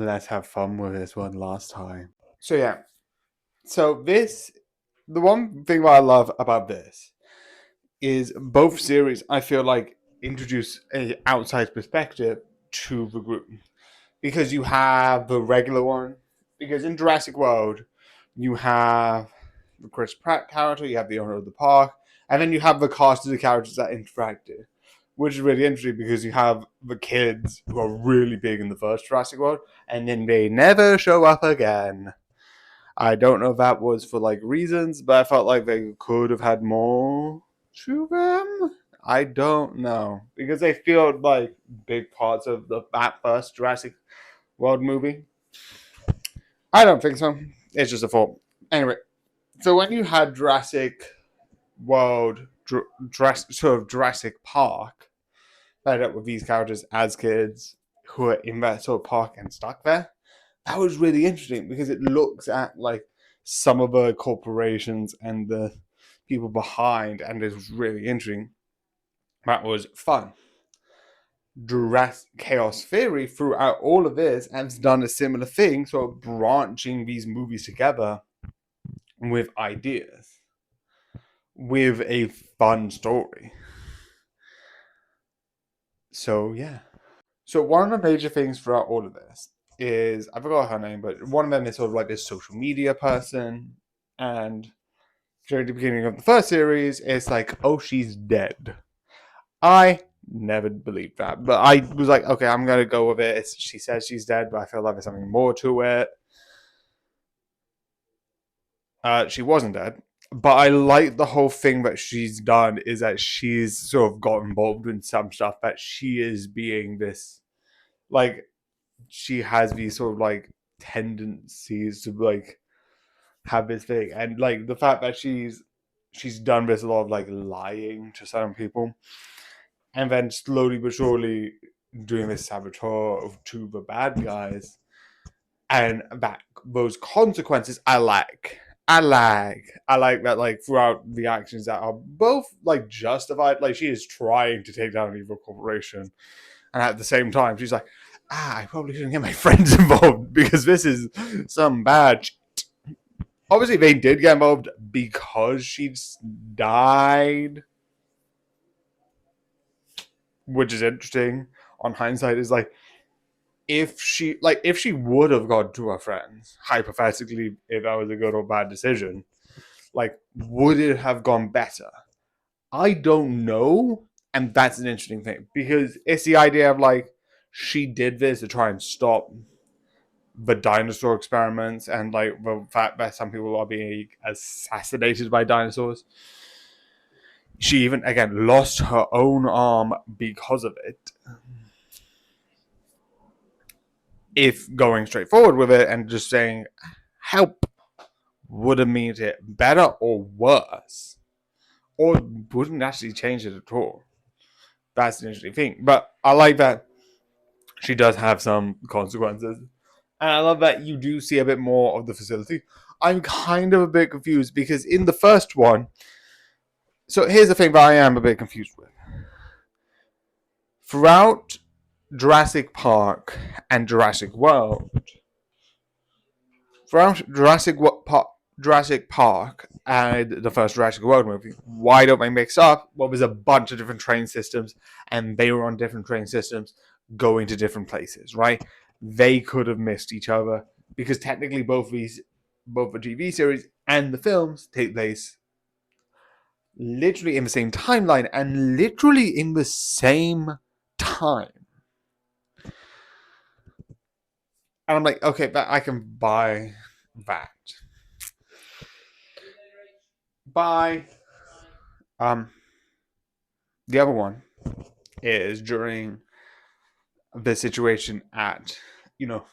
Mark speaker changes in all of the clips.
Speaker 1: let's have fun with this one last time. So yeah, so this the one thing that I love about this is both series. I feel like introduce a outside perspective to the group because you have the regular one. Because in Jurassic World, you have the Chris Pratt character, you have the owner of the park, and then you have the cast of the characters that interacted, which is really interesting because you have the kids who are really big in the first Jurassic World, and then they never show up again. I don't know if that was for like reasons, but I felt like they could have had more to them. I don't know because they feel like big parts of that first Jurassic World movie. I don't think so. It's just a thought. Anyway, so when you had Jurassic World, Jurassic Park, paired up with these characters as kids who are in that sort of park and stuck there, that was really interesting because it looks at like some of the corporations and the people behind, and it was really interesting. That was fun. Jurassic Chaos Theory throughout all of this has done a similar thing, sort of branching these movies together with ideas, with a fun story. So yeah. So one of the major things throughout all of this is I forgot her name, but one of them is sort of like this social media person, and during the beginning of the first series, it's like, oh, she's dead. I never believed that, but I was like, okay, I'm gonna go with it. She says she's dead, but I feel like there's something more to it. She wasn't dead, but I like the whole thing that she's done is that she's sort of got involved in some stuff that she is being this like she has these sort of like tendencies to like have this thing, and like the fact that she's done this a lot of like lying to some people, and then slowly but surely doing this saboteur to the bad guys, and that those consequences I like that like throughout the actions that are both like justified. Like she is trying to take down an evil corporation, and at the same time she's like, I probably shouldn't get my friends involved because this is some bad shit. Obviously they did get involved because she's died, which is interesting on hindsight. Is like if she would have gone to her friends, hypothetically, if that was a good or bad decision, like would it have gone better? I don't know, and that's an interesting thing because it's the idea of like she did this to try and stop the dinosaur experiments and like the fact that some people are being assassinated by dinosaurs. She even again lost her own arm because of it. If going straight forward with it and just saying help would have made it better or worse, or wouldn't actually change it at all. That's an interesting thing. But I like that she does have some consequences. And I love that you do see a bit more of the facility. I'm kind of a bit confused because in the first one, so here's the thing that I am a bit confused with. Throughout Jurassic Park and Jurassic World, throughout Jurassic Park and the first Jurassic World movie, why don't they mix up? Well, there's a bunch of different train systems, and they were on different train systems going to different places, right? They could have missed each other because technically both the TV series and the films take place literally in the same timeline and literally in the same time. And I'm like, okay, but I can buy that. Buy. Um, the other one is during the situation at, you know,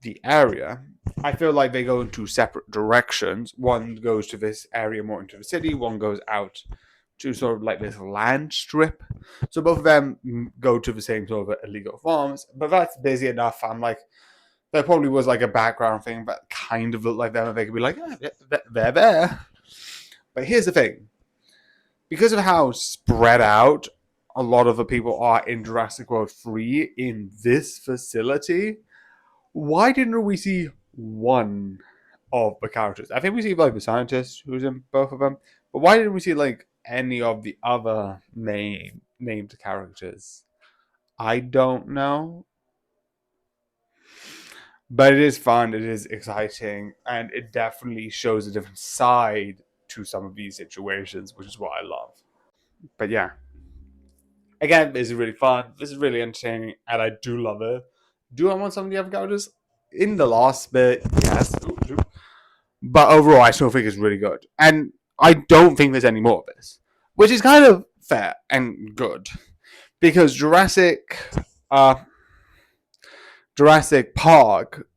Speaker 1: the area. I feel like they go in two separate directions. One goes to this area more into the city, one goes out to sort of like this land strip. So both of them go to the same sort of illegal farms, but that's busy enough. I'm like, there probably was like a background thing that kind of looked like them, and they could be like, they're there. But here's the thing because of how spread out a lot of the people are in Jurassic World 3 in this facility, Why didn't we see one of the characters? I think we see like the scientist who's in both of them, but why didn't we see like any of the other main named characters? I don't know. But it is fun, it is exciting, and it definitely shows a different side to some of these situations, which is what I love. But yeah, again, this is really fun. This is really entertaining, and I do love it. Do I want some of the other characters in the last bit? Yes. But overall, I still think it's really good. And I don't think there's any more of this, which is kind of fair and good. Because uh, Jurassic Park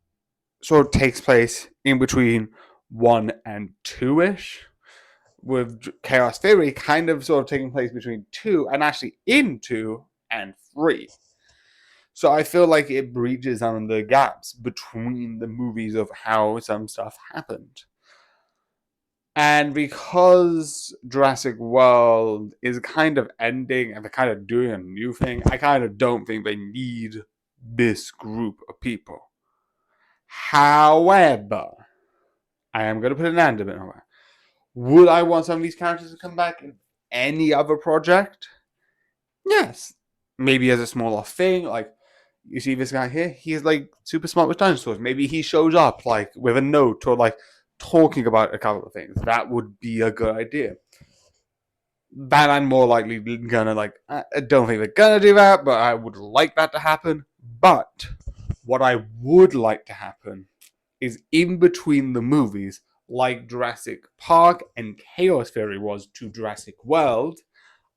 Speaker 1: sort of takes place in between 1 and 2 ish, with Chaos Theory kind of sort of taking place between 2 and actually in 2 and 3. So I feel like it breaches on the gaps between the movies of how some stuff happened. And because Jurassic World is kind of ending and they're kind of doing a new thing, I kind of don't think they need this group of people. However, I am going to put an end to it. Would I want some of these characters to come back in any other project? Yes. Maybe as a smaller thing, like you see this guy here, he's like super smart with dinosaurs. Maybe he shows up like with a note or like talking about a couple of things. That would be a good idea. That I'm more likely gonna like. I don't think they're gonna do that, but I would like that to happen. But what I would like to happen is in between the movies, like Jurassic Park and Chaos Theory was to Jurassic World,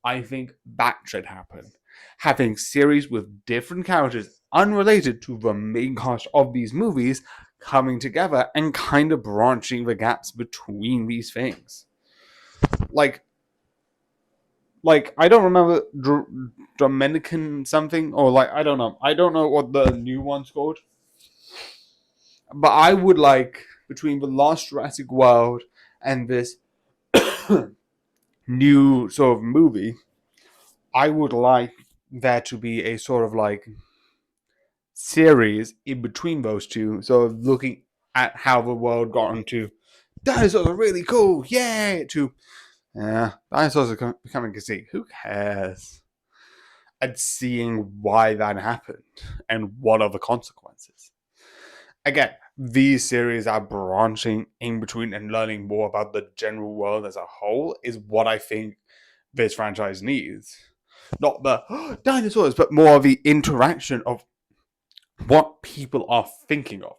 Speaker 1: I think that should happen. Having series with different characters unrelated to the main cast of these movies coming together and kind of branching the gaps between these things. Like, I don't remember Dominican something, or like I don't know what the new one's called. But I would like between the last Jurassic World and this new sort of movie, I would like there to be a sort of like series in between those two, sort of looking at how the world got into dinosaurs are really cool, yay, to dinosaurs are becoming extinct. Who cares? And seeing why that happened and what are the consequences. Again, these series are branching in between and learning more about the general world as a whole is what I think this franchise needs. Not the dinosaurs, but more of the interaction of what people are thinking of,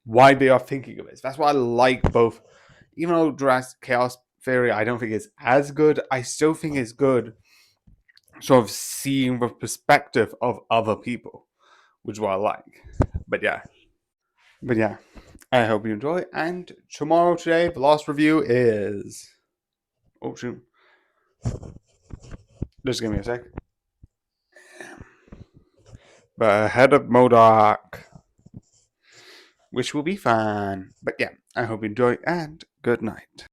Speaker 1: why they are thinking of it. That's why I like both. Even though Jurassic Chaos Theory I don't think is as good, I still think it's good sort of seeing the perspective of other people, which is what I like. But yeah. But yeah, I hope you enjoy. And today, the last review is. Oh, shoot. Just give me a sec. The Head of Modoc, which will be fun. But yeah, I hope you enjoy and good night.